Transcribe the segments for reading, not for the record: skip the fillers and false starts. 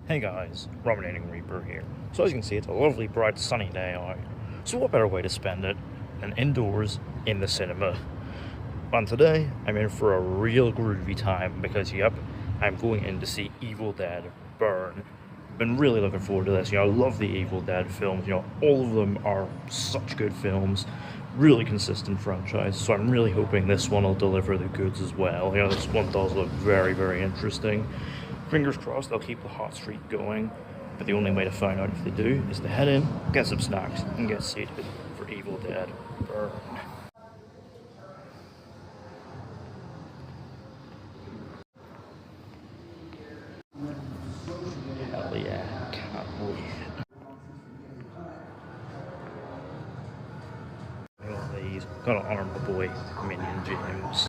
Hey guys, Rominating Reaper here. So as you can see, it's a lovely, bright, sunny day out. So what better way to spend it than indoors in the cinema? And today, I'm in for a real groovy time because, yep, I'm going in to see Evil Dead Burn. Been really looking forward to this. I love the Evil Dead films. All of them are such good films. Really consistent franchise. So I'm really hoping this one will deliver the goods as well. This one does look very, very interesting. Fingers crossed they'll keep the hot streak going, but the only way to find out if they do is to head in, get some snacks, and get seated for Evil Dead Burn. Hell yeah, can't wait. All these, gotta honor my boy, Minion James.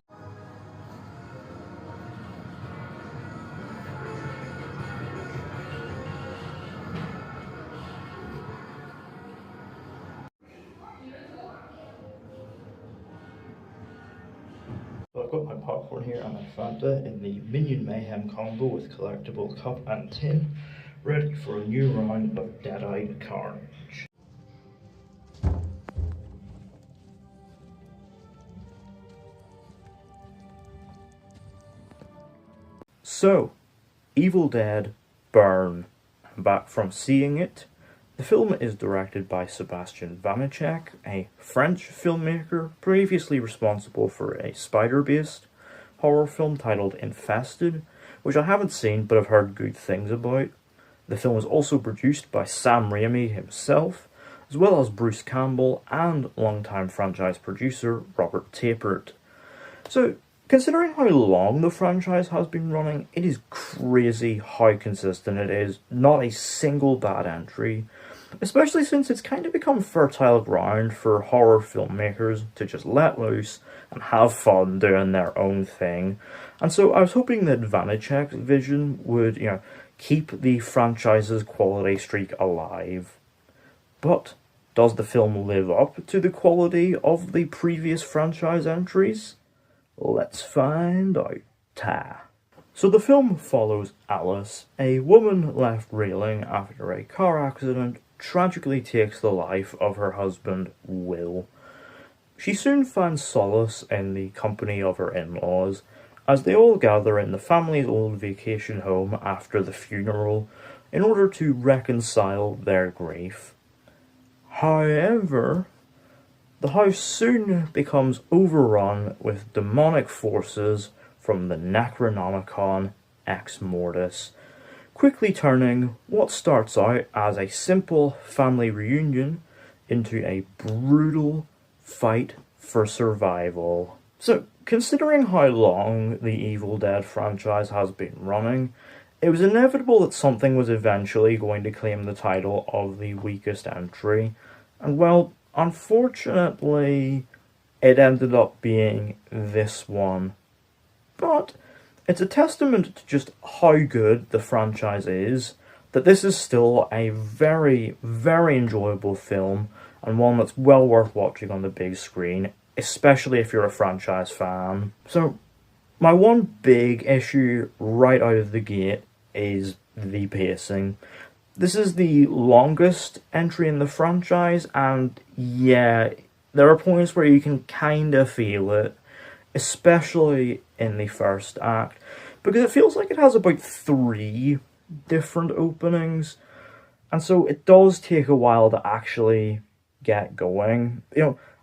So I've got my popcorn here and my Fanta in the Minion Mayhem combo with collectible cup and tin, ready for a new round of dead-eyed carnage. So, Evil Dead Burn. I'm back from seeing it. The film is directed by Sebastien Vanicek, a French filmmaker previously responsible for a spider-based horror film titled Infested, which I haven't seen but I've heard good things about. The film was also produced by Sam Raimi himself, as well as Bruce Campbell and longtime franchise producer Robert Tapert. So, considering how long the franchise has been running, it is crazy how consistent it is. Not a single bad entry. Especially since it's kind of become fertile ground for horror filmmakers to just let loose and have fun doing their own thing. And so I was hoping that Vanicek's vision would, keep the franchise's quality streak alive. But does the film live up to the quality of the previous franchise entries? Let's find out. So the film follows Alice, a woman left reeling after a car accident tragically takes the life of her husband, Will. She soon finds solace in the company of her in-laws, as they all gather in the family's old vacation home after the funeral in order to reconcile their grief. However, the house soon becomes overrun with demonic forces from the Necronomicon Ex Mortis, quickly turning what starts out as a simple family reunion into a brutal fight for survival. So, considering how long the Evil Dead franchise has been running, it was inevitable that something was eventually going to claim the title of the weakest entry, and well, unfortunately, it ended up being this one. But it's a testament to just how good the franchise is that this is still a very, very enjoyable film and one that's well worth watching on the big screen, especially if you're a franchise fan. So, my one big issue right out of the gate is the pacing. This is the longest entry in the franchise, and yeah, there are points where you can kind of feel it, especially in the first act, because it feels like it has about 3 different openings, and so it does take a while to actually get going.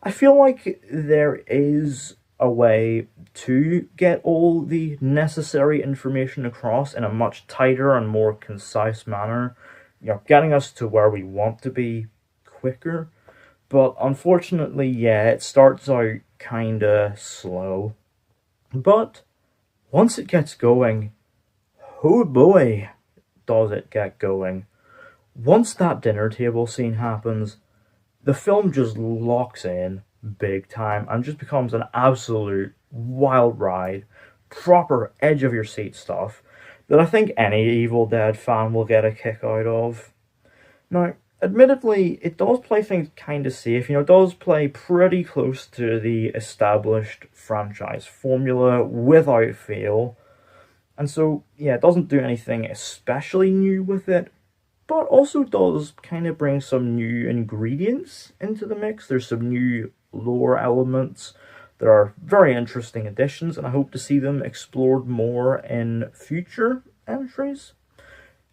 I feel like there is a way to get all the necessary information across in a much tighter and more concise manner, getting us to where we want to be quicker. But unfortunately, yeah, it starts out kinda slow. But once it gets going, oh boy, does it get going. Once that dinner table scene happens, the film just locks in big time and just becomes an absolute wild ride, proper edge of your seat stuff that I think any Evil Dead fan will get a kick out of. Now, admittedly, it does play things kind of safe. It does play pretty close to the established franchise formula without fail. And so, yeah, it doesn't do anything especially new with it, but also does kind of bring some new ingredients into the mix. There's some new lore elements. There are very interesting additions, and I hope to see them explored more in future entries.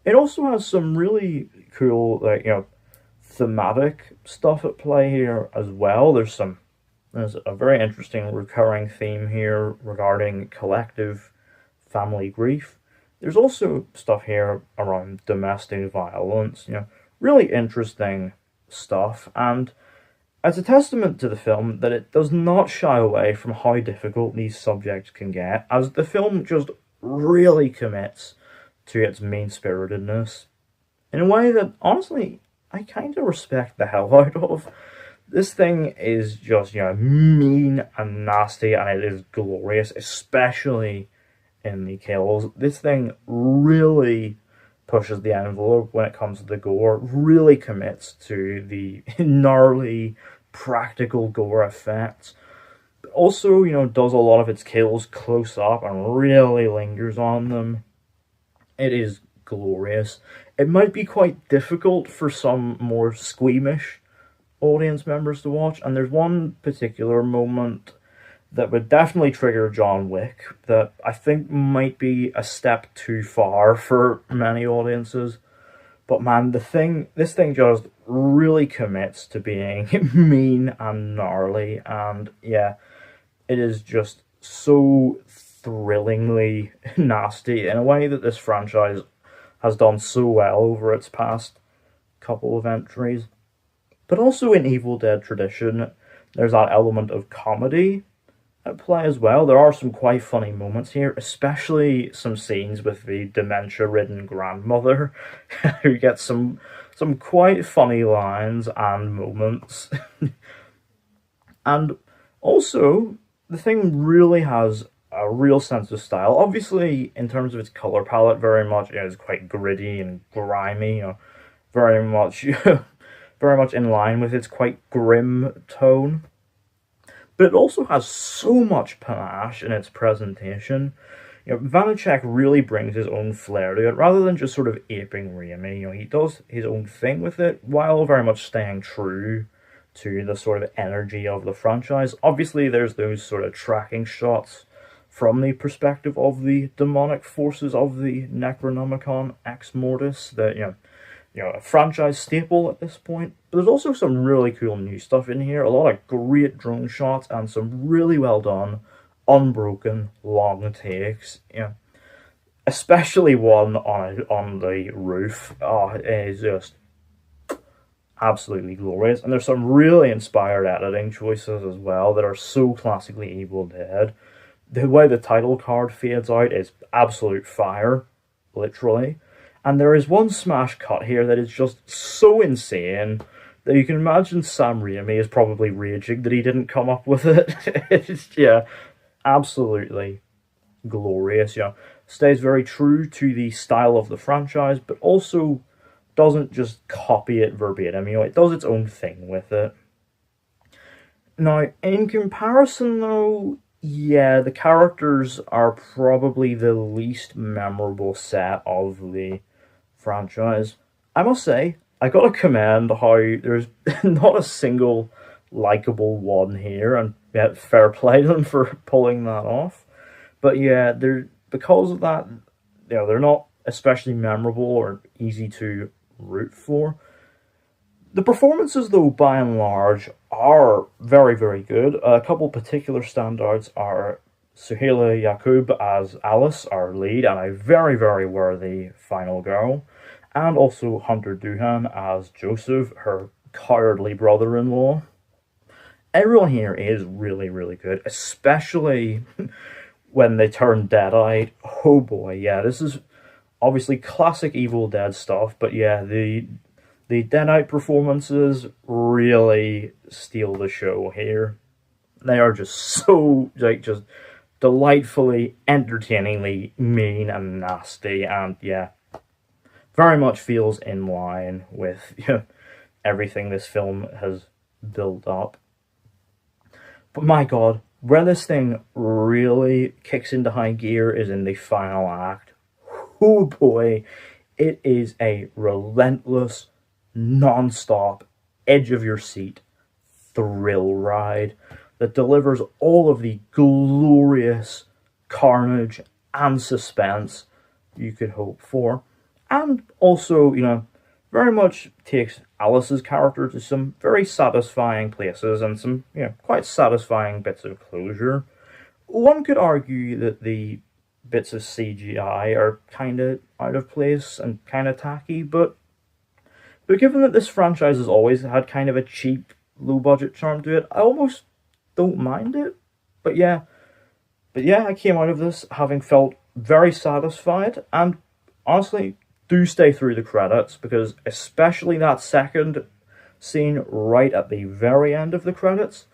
It also has some really cool, thematic stuff at play here as well. There's a very interesting recurring theme here regarding collective family grief. There's also stuff here around domestic violence, really interesting stuff, and it's a testament to the film that it does not shy away from how difficult these subjects can get, as the film just really commits to its mean-spiritedness in a way that, honestly, I kind of respect the hell out of. This thing is just, mean and nasty, and it is glorious, especially in the kills. This thing really pushes the envelope when it comes to the gore, really commits to the gnarly practical gore effects. But also, does a lot of its kills close up and really lingers on them. It is glorious. It might be quite difficult for some more squeamish audience members to watch, and there's one particular moment that would definitely trigger John Wick that I think might be a step too far for many audiences. But man, this thing just really commits to being mean and gnarly, and yeah, it is just so thrillingly nasty in a way that this franchise has done so well over its past couple of entries. But also in Evil Dead tradition, there's that element of comedy at play as well. There are some quite funny moments here, especially some scenes with the dementia-ridden grandmother, who gets some quite funny lines and moments. And also, the thing really has a real sense of style. Obviously, in terms of its color palette, very much it's quite gritty and grimy. Very much, very much in line with its quite grim tone. But it also has so much panache in its presentation. Vanicek really brings his own flair to it, rather than just sort of aping Raimi. He does his own thing with it, while very much staying true to the sort of energy of the franchise. Obviously, there's those sort of tracking shots from the perspective of the demonic forces of the Necronomicon Ex Mortis that, a franchise staple at this point. But there's also some really cool new stuff in here. A lot of great drone shots and some really well done, unbroken, long takes. Especially one on the roof. Oh, it is just absolutely glorious. And there's some really inspired editing choices as well that are so classically Evil Dead. The way the title card fades out is absolute fire, literally. And there is one smash cut here that is just so insane that you can imagine Sam Raimi is probably raging that he didn't come up with it. It's, absolutely glorious. Stays very true to the style of the franchise, but also doesn't just copy it verbatim. It does its own thing with it. Now, in comparison, though, yeah, the characters are probably the least memorable set of the franchise. I must say, I gotta commend how there's not a single likable one here, and fair play to them for pulling that off. But yeah, because of that, they're not especially memorable or easy to root for. The performances, though, by and large, are very, very good. A couple particular standouts are Suhaila Yacoub as Alice, our lead, and a very, very worthy final girl. And also Hunter Doohan as Joseph, her cowardly brother-in-law. Everyone here is really, really good, especially when they turn dead-eyed. Oh boy, yeah, this is obviously classic Evil Dead stuff, but yeah, the Deadite performances really steal the show here. They are just so, just delightfully, entertainingly mean and nasty, and yeah, very much feels in line with everything this film has built up. But my god, where this thing really kicks into high gear is in the final act. Oh boy, it is a relentless, non-stop, edge of your seat thrill ride that delivers all of the glorious carnage and suspense you could hope for, and also, very much takes Alice's character to some very satisfying places and some, quite satisfying bits of closure. One could argue that the bits of CGI are kind of out of place and kind of tacky, but given that this franchise has always had kind of a cheap, low-budget charm to it, I almost don't mind it. But yeah, I came out of this having felt very satisfied, and honestly, do stay through the credits, because especially that second scene right at the very end of the credits,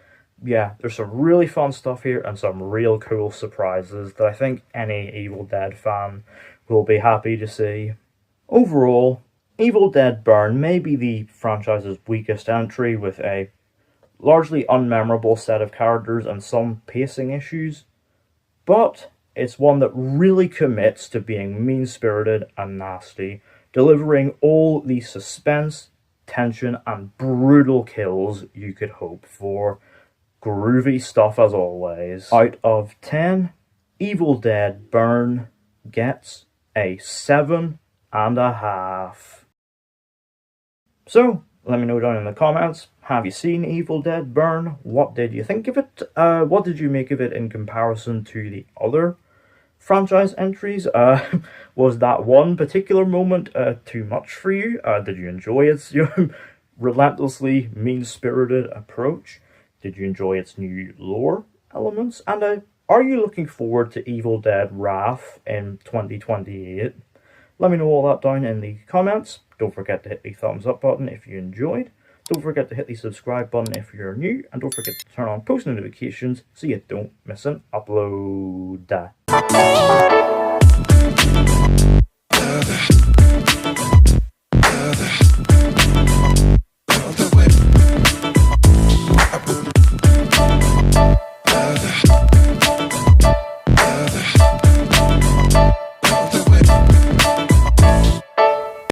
yeah, there's some really fun stuff here and some real cool surprises that I think any Evil Dead fan will be happy to see. Overall, Evil Dead Burn may be the franchise's weakest entry, with a largely unmemorable set of characters and some pacing issues, but it's one that really commits to being mean-spirited and nasty, delivering all the suspense, tension, and brutal kills you could hope for. Groovy stuff as always. Out of 10, Evil Dead Burn gets a 7.5. So, let me know down in the comments, have you seen Evil Dead Burn? What did you think of it? What did you make of it in comparison to the other franchise entries? Was that one particular moment too much for you? Did you enjoy its relentlessly mean-spirited approach? Did you enjoy its new lore elements? And are you looking forward to Evil Dead Wrath in 2028? Let me know all that down in the comments. Don't forget to hit the thumbs up button if you enjoyed. Don't forget to hit the subscribe button if you're new. And don't forget to turn on post notifications so you don't miss an upload.